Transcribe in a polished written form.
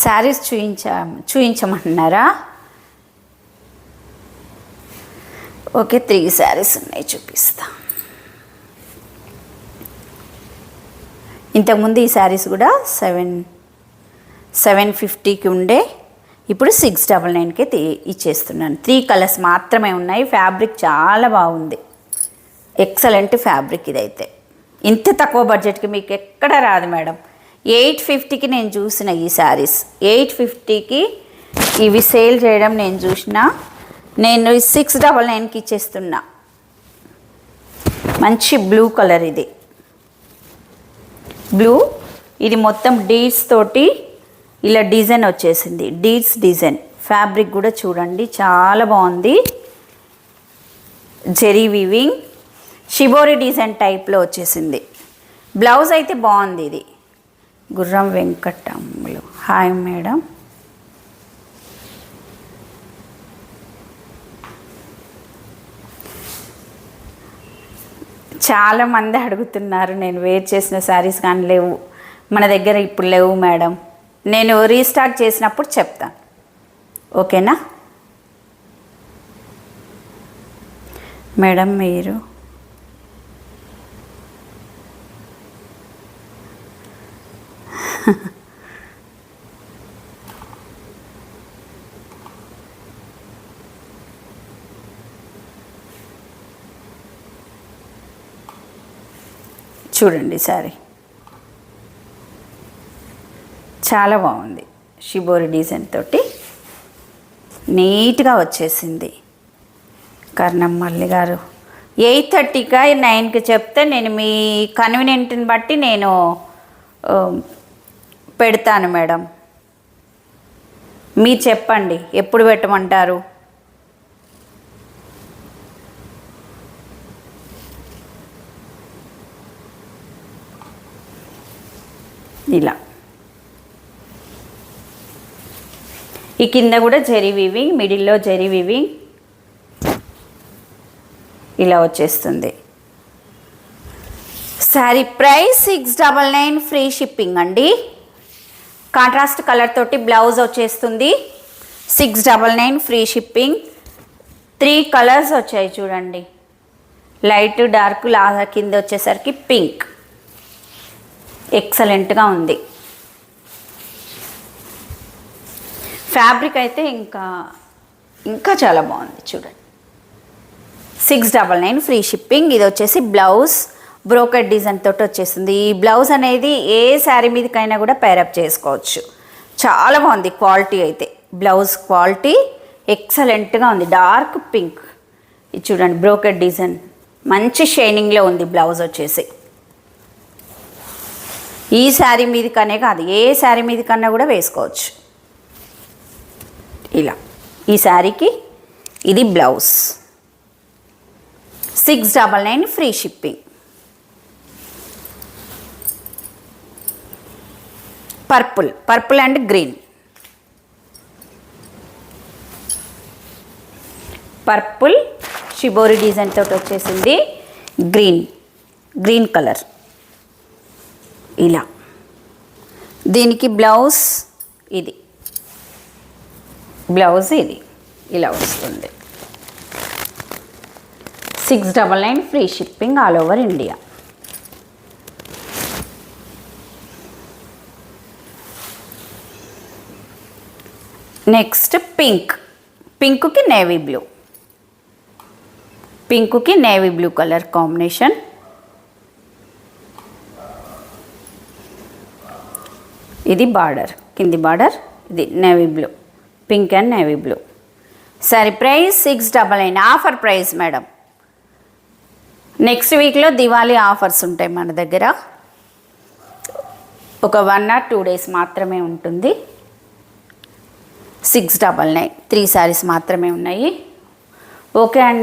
Saris చూయించమంటున్నారా? Okay, 3 saris ఉన్నాయి, చూపిస్తా. ఇంతకుముందు ఈ శారీస్ కూడా 750కి ఉండే, ఇప్పుడు 699కి ఇచ్చేస్తున్నాను. 3 కలర్స్ మాత్రమే ఉన్నాయి. ఫ్యాబ్రిక్ చాలా బాగుంది, ఎక్సలెంట్ ఫ్యాబ్రిక్. ఇదైతే ఇంత తక్కువ బడ్జెట్కి మీకు ఎక్కడ రాదు మేడం. 850కి నేను చూసిన ఈ శారీస్, 850కి ఇవి సేల్ చేయడం నేను చూసిన. నేను 699కి ఇచ్చేస్తున్నా. మంచి బ్లూ కలర్, ఇది బ్లూ. ఇది మొత్తం డీడ్స్ తోటి ఇలా డిజైన్ వచ్చేసింది, డీడ్స్ డిజైన్. ఫ్యాబ్రిక్ కూడా చూడండి చాలా బాగుంది. జెరీ వీవింగ్ షిబోరి డిజైన్ టైప్లో వచ్చేసింది. బ్లౌజ్ అయితే బాగుంది. ఇది గుర్రం వెంకటమ్ములు. Hi madam. చాలామంది అడుగుతున్నారు, నేను వేర్ చేసిన శారీస్ కానీ లేవు మన దగ్గర, ఇప్పుడు లేవు మేడం. నేను రీస్టార్ట్ చేసినప్పుడు చెప్తాను, ఓకేనా మేడం? మీరు చూడండి శారీ చాలా బాగుంది. షిబోరి డిజైన్ తోటి నీట్గా వచ్చేసింది. కర్ణమ్మల్లి గారు 8:30కి 9కి చెప్తే నేను మీ కన్వీనియంట్ని బట్టి నేను పెడతాను మేడం. మీరు చెప్పండి ఎప్పుడు పెట్టమంటారు. ఇలా ఈ కింద కూడా జెరీ వీవింగ్, మిడిల్లో జెరీ వీవింగ్ ఇలా వచ్చేస్తుంది. శారీ ప్రైస్ 699, ఫ్రీ షిప్పింగ్ అండి. కాంట్రాస్ట్ కలర్ తోటి బ్లౌజ్ వచ్చేస్తుంది. 699 ఫ్రీ షిప్పింగ్. 3 కలర్స్ వచ్చాయి చూడండి, లైట్ డార్క్, కింద వచ్చేసరికి పింక్. ఎక్సలెంట్గా ఉంది ఫ్యాబ్రిక్ అయితే, ఇంకా చాలా బాగుంది చూడండి. 699 ఫ్రీ షిప్పింగ్. ఇది వచ్చేసి బ్లౌజ్ బ్రోకెట్ డిజైన్ తోటి వచ్చేస్తుంది. ఈ బ్లౌజ్ అనేది ఏ శారీ మీదకైనా కూడా పేరప్ చేసుకోవచ్చు. చాలా బాగుంది క్వాలిటీ అయితే. బ్లౌజ్ క్వాలిటీ ఎక్సలెంట్గా ఉంది. డార్క్ పింక్, ఇది చూడండి బ్రోకెట్ డిజైన్ మంచి షైనింగ్లో ఉంది. బ్లౌజ్ వచ్చేసి ఈ శారీ మీదకనే కాదు, ఏ శారీ మీదకన్నా కూడా వేసుకోవచ్చు. ఇలా ఈ శారీకి ఇది blouse. 699 free shipping. Purple and green. Purple shibori design తోటి వచ్చేసింది. Green colour. ఇలా దీనికి బ్లౌజ్ ఇది ఇలా వస్తుంది. 699 free shipping all over India. Next పింక్కి నేవీ బ్లూ కలర్ కాంబినేషన్. ఇది బార్డర్, కింది బార్డర్. ఇది navy blue, pink and navy blue. Sari price 699, offer price madam. Next వీక్లో దివాళీ ఆఫర్స్ ఉంటాయి మన దగ్గర. ఒక 1 or 2 days మాత్రమే ఉంటుంది. 699, 3 శారీస్ మాత్రమే ఉన్నాయి. ఓకే అండి.